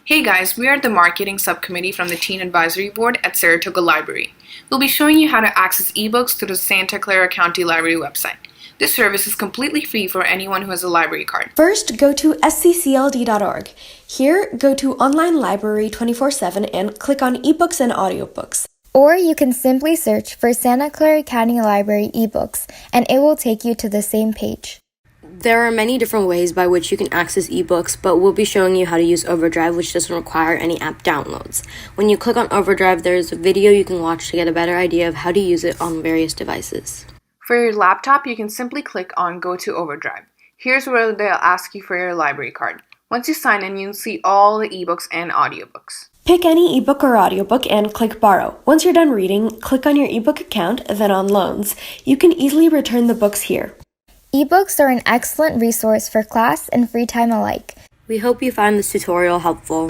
Hey guys, we are the marketing subcommittee from the Teen Advisory Board at Saratoga Library. We'll be showing you how to access ebooks through the Santa Clara County Library website. This service is completely free for anyone who has a library card. First, go to sccld.org. Here, go to Online Library 24/7 and click on eBooks and Audiobooks. Or you can simply search for Santa Clara County Library ebooks, and it will take you to the same page. There are many different ways by which you can access ebooks, but we'll be showing you how to use Overdrive, which doesn't require any app downloads. When you click on Overdrive, there's a video you can watch to get a better idea of how to use it on various devices. For your laptop, you can simply click on Go to Overdrive. Here's where they'll ask you for your library card. Once you sign in, you'll see all the ebooks and audiobooks. Pick any ebook or audiobook and click Borrow. Once you're done reading, click on your ebook account, then on Loans. You can easily return the books here. Ebooks are an excellent resource for class and free time alike. We hope you find this tutorial helpful.